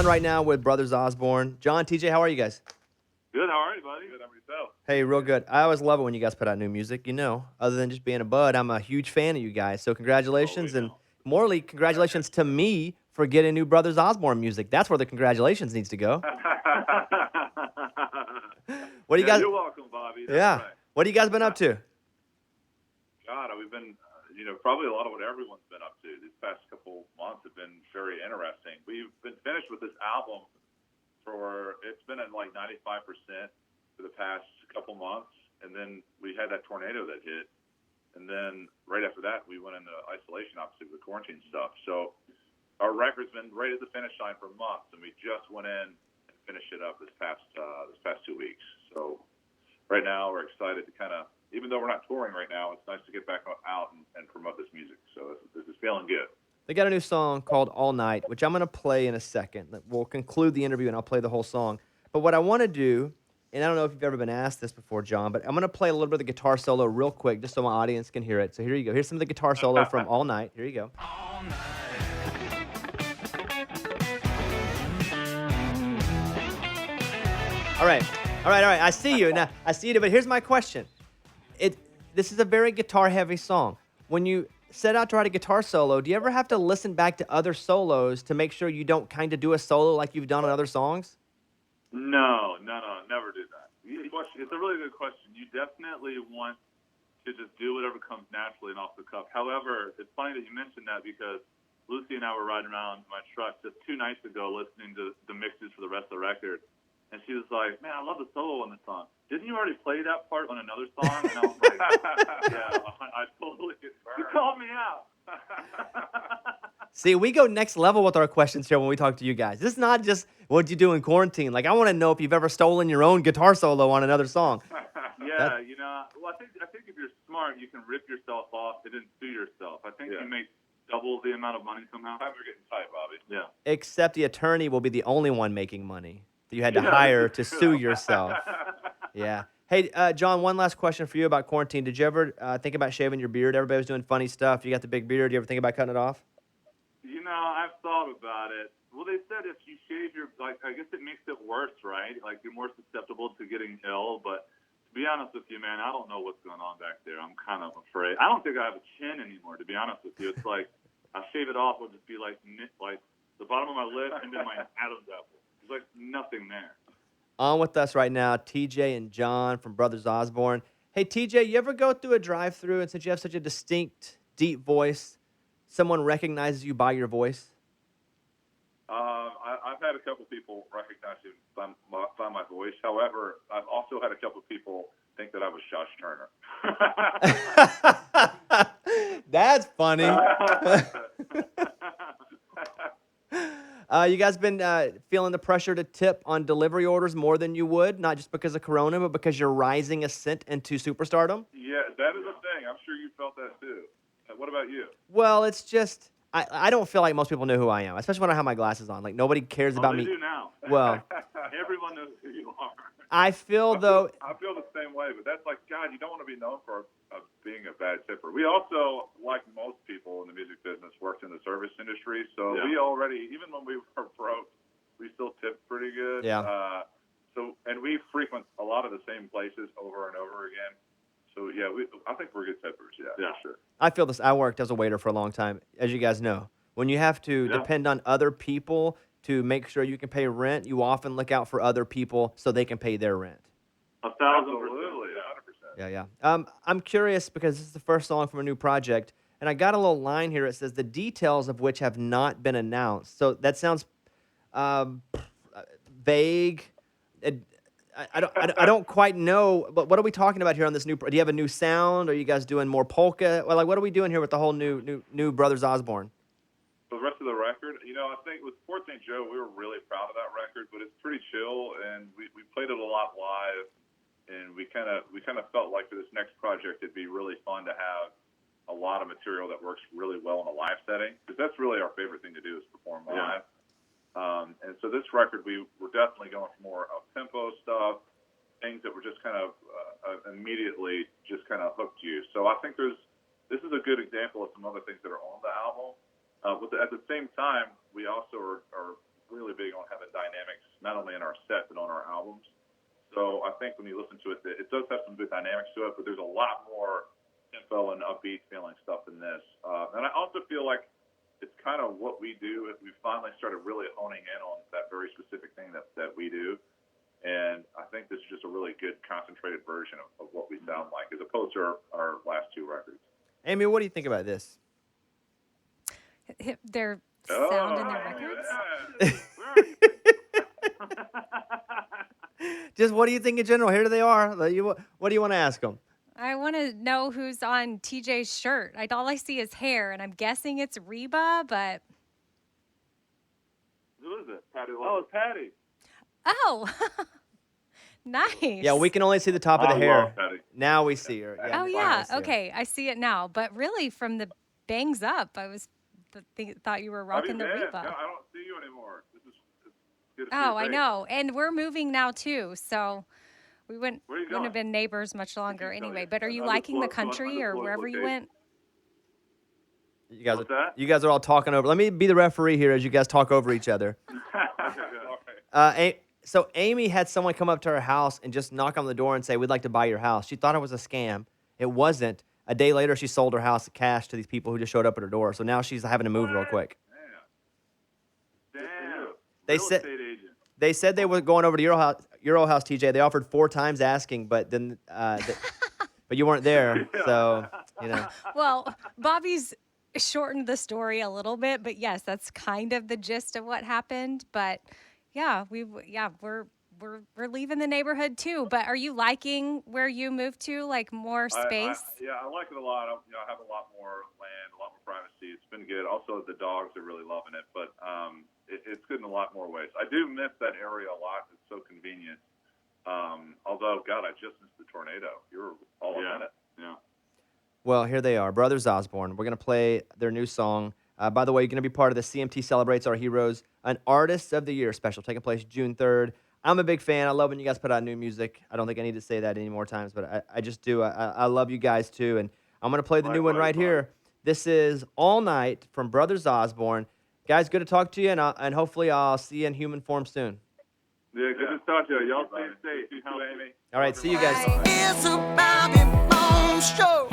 right now with Brothers Osborne. John, TJ, how are you guys? Good, how are you, buddy? Good, how about yourself? Hey, real good. I always love it when you guys put out new music. You know, other than just being a bud, I'm a huge fan of you guys. So congratulations, and morally, congratulations to me for getting new Brothers Osborne music. That's where the congratulations needs to go. What do you guys? You're welcome, Bobby. That's yeah. Right. What have you guys been up to? God, we've been, probably a lot of what everyone's been up to. These past couple months have been very interesting. We've been finished with this album it's been at like 95% for the past couple months, and then we had that tornado that hit, and then right after that we went into isolation, obviously with the quarantine stuff. So our record's been right at the finish line for months, and we just went in and finished it up this past 2 weeks. So right now we're excited to kind of, even though we're not touring right now, it's nice to get back out and promote this music. So this is feeling good. They got a new song called All Night, which I'm going to play in a second. We'll conclude the interview, and I'll play the whole song. But what I want to do, and I don't know if you've ever been asked this before, John, but I'm going to play a little bit of the guitar solo real quick just so my audience can hear it. So here you go. Here's some of the guitar solo from All Night. Here you go. All night. All right. I see you. Now, I see you, but here's my question. This is a very guitar-heavy song. When you set out to write a guitar solo, do you ever have to listen back to other solos to make sure you don't kind of do a solo like you've done on other songs? No, never do that. It's a really good question. You definitely want to just do whatever comes naturally and off the cuff. However, it's funny that you mentioned that because Lucy and I were riding around in my truck just 2 nights ago listening to the mixes for the rest of the record. And she was like, man, I love the solo on this song. Didn't you already play that part on another song? And I was like, yeah, I totally, you called me out. See, we go next level with our questions here when we talk to you guys. This is not just what'd you do in quarantine. Like, I want to know if you've ever stolen your own guitar solo on another song. Yeah, well, I think if you're smart, you can rip yourself off and then sue yourself. I think you make double the amount of money somehow. You're getting tight, Bobby. Yeah. Except the attorney will be the only one making money that you had to hire to sue yourself. Yeah. Hey, John, one last question for you about quarantine. Did you ever think about shaving your beard? Everybody was doing funny stuff. You got the big beard. Do you ever think about cutting it off? I've thought about it. Well, they said if you shave I guess it makes it worse, right? Like, you're more susceptible to getting ill. But to be honest with you, man, I don't know what's going on back there. I'm kind of afraid. I don't think I have a chin anymore, to be honest with you. It's like, I shave it off, it'll just be like the bottom of my lip and then my Adam's apple. There's like nothing there. On with us right now, TJ and John from Brothers Osborne. Hey, TJ, you ever go through a drive-thru and since you have such a distinct, deep voice, someone recognizes you by your voice? I've had a couple people recognize you by my voice. However, I've also had a couple people think that I was Josh Turner. That's funny. You guys been feeling the pressure to tip on delivery orders more than you would, not just because of Corona, but because you're rising ascent into superstardom? Yeah, that is a thing. I'm sure you felt that too. What about you? Well, it's just, I don't feel like most people know who I am, especially when I have my glasses on. Like, nobody cares about me. They do now. Well, everyone knows who you are. I feel, though... I feel the same way, but that's like, God, you don't want to be known for being a bad tipper. We also, like most people in the music business, worked in the service industry, so we already, even when we were broke, we still tipped pretty good. Yeah. And we frequent a lot of the same places over and over again. So, yeah, I think we're good tippers, yeah, sure. I feel this. I worked as a waiter for a long time, as you guys know. When you have to depend on other people to make sure you can pay rent, you often look out for other people so they can pay their rent. 1,000%. 100%. Yeah. I'm curious because this is the first song from a new project, and I got a little line here. It says, the details of which have not been announced. So that sounds vague. I don't quite know, but what are we talking about here on this new? Do you have a new sound? Are you guys doing more polka? Well, like, what are we doing here with the whole new Brothers Osborne? For the rest of the record, I think with Fort St. Joe, we were really proud of that record, but it's pretty chill, and we played it a lot live, and we kind of felt like for this next project, it'd be really fun to have a lot of material that works really well in a live setting, because that's really our favorite thing to do is perform live. And so this record, we're definitely going for more up-tempo stuff, things that were just kind of immediately just kind of hooked you. So I think this is a good example of some other things that are on the album. At the same time, we also are really big on having set than on our albums. So I think when you listen to it, it does have some good dynamics to it, but there's a lot more tempo and upbeat feeling stuff in this. And I also feel like it's kind of what we do. We finally started really honing in on that very specific thing that we do. And I think this is just a really good concentrated version of what we sound like, as opposed to our last two records. Amy, what do you think about this? Their sound in their records? Yeah. Where are you? Just what do you think in general? Here they are. What do you want to ask them? I want to know who's on TJ's shirt. All I see is hair, and I'm guessing it's Reba, but... Who is it? Patty. Oh, it's Patty. Oh, nice. Yeah, we can only see the top of the I hair. love Patty. Now we see her. Yeah, Oh, we yeah. finally see her. Okay, I see it now. But really, from the bangs up, I was thought you were rocking the Patty, Reba. no, I don't see you anymore. It's good to see Oh, your I face. know. And we're moving now, too, so we wouldn't Where are you have going? been neighbors much longer keep going. anyway. But are you Undisclosed- liking the country or undisclosed wherever you location. went? What's that? You guys are all talking over. Let me be the referee here as you guys talk over each other. So Amy had someone come up to her house and just knock on the door and say, "We'd like to buy your house." She thought it was a scam. It wasn't. A day later, she sold her house cash to these people who just showed up at her door. So now she's having to move real quick. Damn. They Real said- estate agent. They said they were going over to your old house, TJ. They offered 4 times asking, but then, but you weren't there. So, you know. Well, Bobby's shortened the story a little bit, but yes, that's kind of the gist of what happened. But yeah, we're leaving the neighborhood too. But are you liking where you moved to? Like more space? I like it a lot. I have a lot more land, a lot more privacy. It's been good. Also, the dogs are really loving it. But it's good in a lot more ways. I do miss that area a lot. It's so convenient. Although, God, I just missed the tornado. You were all in it. Yeah. Well, here they are, Brothers Osborne. We're going to play their new song. By the way, you're going to be part of the CMT Celebrates Our Heroes, an Artist of the Year special taking place June 3rd. I'm a big fan. I love when you guys put out new music. I don't think I need to say that any more times, but I just do. I love you guys, too. And I'm going to play the new one right here. This is All Night from Brothers Osborne. Guys, good to talk to you, and hopefully I'll see you in human form soon. Yeah, good to talk to you. Y'all stay safe. You too, Amy. All right, see you guys. Bye. It's a Bobby Bones show.